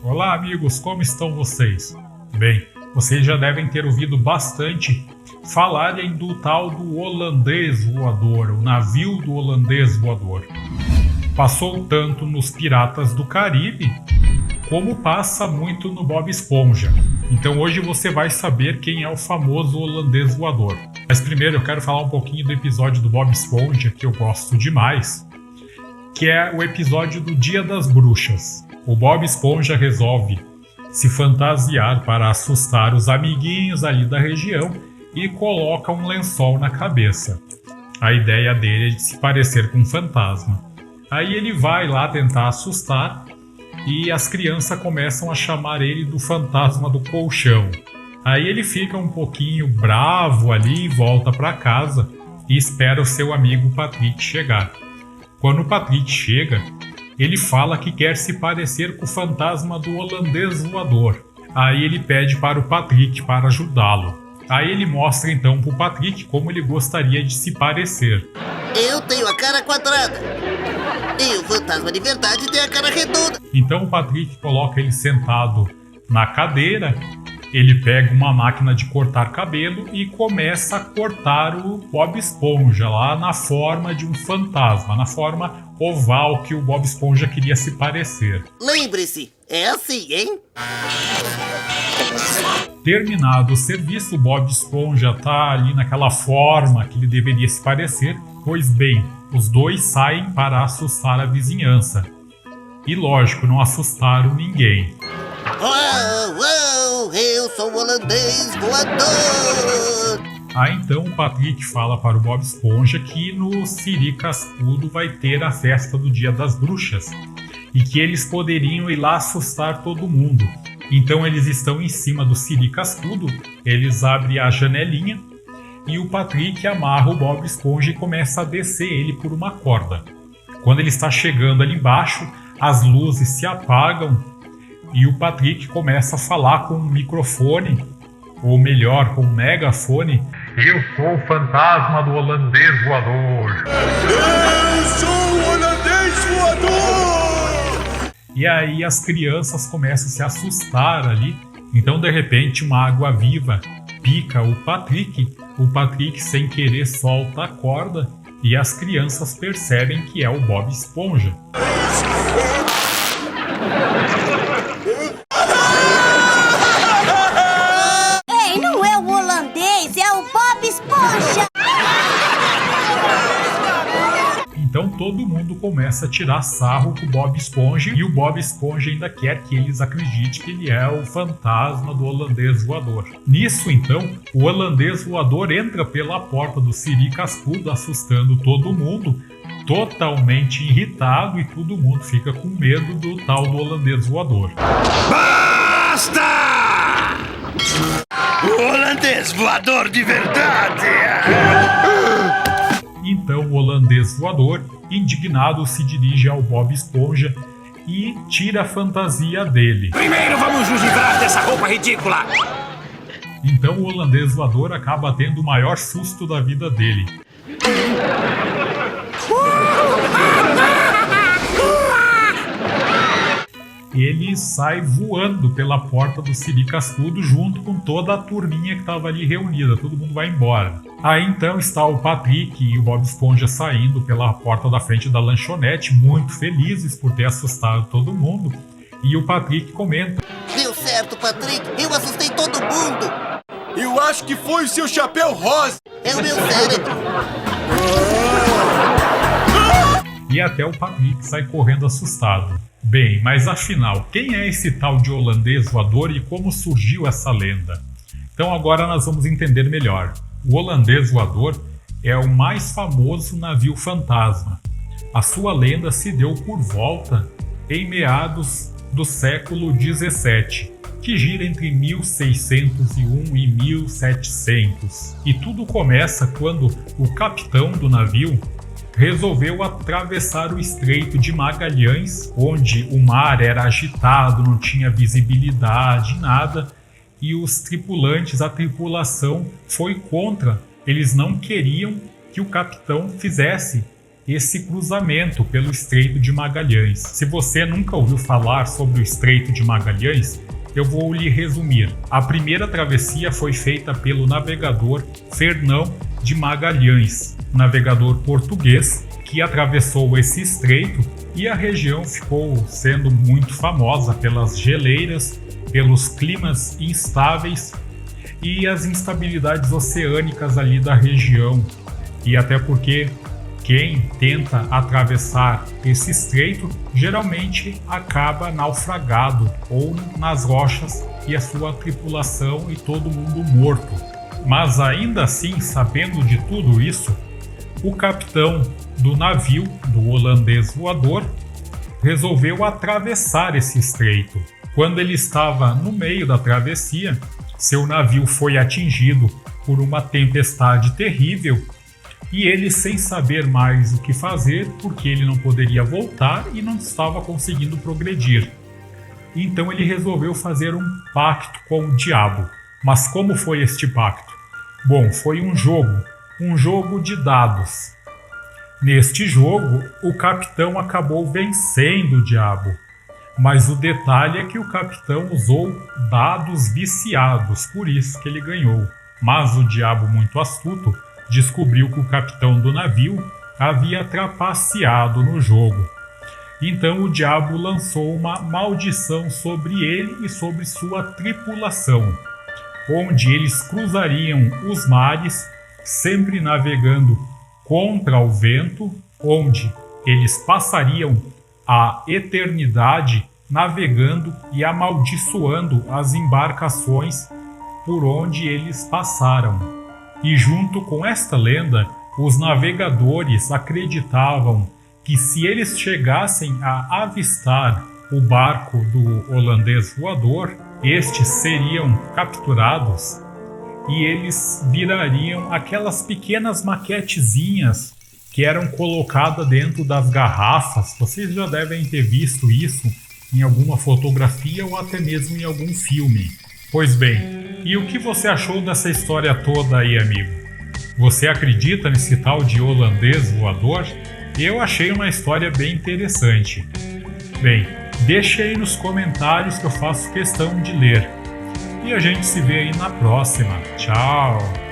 Olá amigos, como estão vocês? Bem, vocês já devem ter ouvido bastante falarem do tal do holandês voador, o navio do holandês voador. Passou tanto nos Piratas do Caribe, como passa muito no Bob Esponja. Então hoje você vai saber quem é o famoso holandês voador. Mas primeiro eu quero falar um pouquinho do episódio do Bob Esponja, que eu gosto demais, que é o episódio do Dia das Bruxas. O Bob Esponja resolve se fantasiar para assustar os amiguinhos ali da região e coloca um lençol na cabeça. A ideia dele é de se parecer com um fantasma. Aí ele vai lá tentar assustar e as crianças começam a chamar ele do fantasma do colchão. Aí ele fica um pouquinho bravo ali e volta para casa e espera o seu amigo Patrick chegar. Quando o Patrick chega, ele fala que quer se parecer com o fantasma do holandês voador. Aí ele pede para o Patrick para ajudá-lo. Aí ele mostra então para o Patrick como ele gostaria de se parecer. Eu tenho a cara quadrada e o fantasma de verdade tem a cara redonda. Então o Patrick coloca ele sentado na cadeira, ele pega uma máquina de cortar cabelo e começa a cortar o Bob Esponja lá na forma de um fantasma, na forma oval que o Bob Esponja queria se parecer. Lembre-se, é assim, hein? Terminado o serviço, o Bob Esponja tá ali naquela forma que ele deveria se parecer. Pois bem, os dois saem para assustar a vizinhança. E lógico, não assustaram ninguém. Uau, uau, eu sou o holandês voador! Aí então o Patrick fala para o Bob Esponja que no Siri Cascudo vai ter a festa do Dia das Bruxas e que eles poderiam ir lá assustar todo mundo. Então eles estão em cima do Siri Cascudo, eles abrem a janelinha e o Patrick amarra o Bob Esponja e começa a descer ele por uma corda. Quando ele está chegando ali embaixo, as luzes se apagam e o Patrick começa a falar com um microfone, ou melhor, com um megafone. Eu sou o fantasma do holandês voador. Eu sou o holandês voador! E aí as crianças começam a se assustar ali. Então de repente uma água-viva pica o Patrick sem querer solta a corda e as crianças percebem que é o Bob Esponja. Ei, não é o holandês, é o Bob Esponja! Então todo mundo começa a tirar sarro com o Bob Esponja e o Bob Esponja ainda quer que eles acreditem que ele é o fantasma do holandês voador. Nisso então, o holandês voador entra pela porta do Siri Cascudo assustando todo mundo, totalmente irritado, e todo mundo fica com medo do tal do holandês voador. Basta! O holandês voador de verdade! Então o holandês voador, indignado, se dirige ao Bob Esponja e tira a fantasia dele. Primeiro vamos nos livrar dessa roupa ridícula! Então o holandês voador acaba tendo o maior susto da vida dele. Ele sai voando pela porta do Siri Cascudo junto com toda a turminha que estava ali reunida. Todo mundo vai embora. Aí então está o Patrick e o Bob Esponja saindo pela porta da frente da lanchonete, muito felizes por ter assustado todo mundo. E o Patrick comenta: Deu certo, Patrick, eu assustei todo mundo! Eu acho que foi o seu chapéu rosa! É o meu cérebro! E até o Patrick sai correndo assustado. Bem, mas afinal, quem é esse tal de holandês voador e como surgiu essa lenda? Então agora nós vamos entender melhor. O holandês voador é o mais famoso navio fantasma. A sua lenda se deu por volta em meados do século XVII, que gira entre 1601 e 1700. E tudo começa quando o capitão do navio resolveu atravessar o Estreito de Magalhães, onde o mar era agitado, não tinha visibilidade, nada, e os tripulantes, a tripulação foi contra eles não queriam que o capitão fizesse esse cruzamento pelo Estreito de Magalhães. Se você nunca ouviu falar sobre o Estreito de Magalhães, eu vou lhe resumir. A primeira travessia foi feita pelo navegador Fernão de Magalhães, navegador português, que atravessou esse estreito, e a região ficou sendo muito famosa pelas geleiras, pelos climas instáveis e as instabilidades oceânicas ali da região. E até porque quem tenta atravessar esse estreito geralmente acaba naufragado ou nas rochas, e a sua tripulação e todo mundo morto. Mas ainda assim, sabendo de tudo isso, o capitão do navio, do holandês voador, resolveu atravessar esse estreito. Quando ele estava no meio da travessia, seu navio foi atingido por uma tempestade terrível, e ele, sem saber mais o que fazer, porque ele não poderia voltar e não estava conseguindo progredir. Então ele resolveu fazer um pacto com o diabo. Mas como foi este pacto? Bom, foi um jogo de dados. Neste jogo, o capitão acabou vencendo o diabo. Mas o detalhe é que o capitão usou dados viciados, por isso que ele ganhou. Mas o diabo, muito astuto, descobriu que o capitão do navio havia trapaceado no jogo. Então o diabo lançou uma maldição sobre ele e sobre sua tripulação, onde eles cruzariam os mares, sempre navegando contra o vento, onde eles passariam a eternidade navegando e amaldiçoando as embarcações por onde eles passaram. E junto com esta lenda, os navegadores acreditavam que se eles chegassem a avistar o barco do holandês voador, estes seriam capturados e eles virariam aquelas pequenas maquetezinhas que eram colocadas dentro das garrafas. Vocês já devem ter visto isso em alguma fotografia ou até mesmo em algum filme. Pois bem, e o que você achou dessa história toda aí, amigo? Você acredita nesse tal de holandês voador? Eu achei uma história bem interessante. Bem, deixe aí nos comentários que eu faço questão de ler. E a gente se vê aí na próxima. Tchau!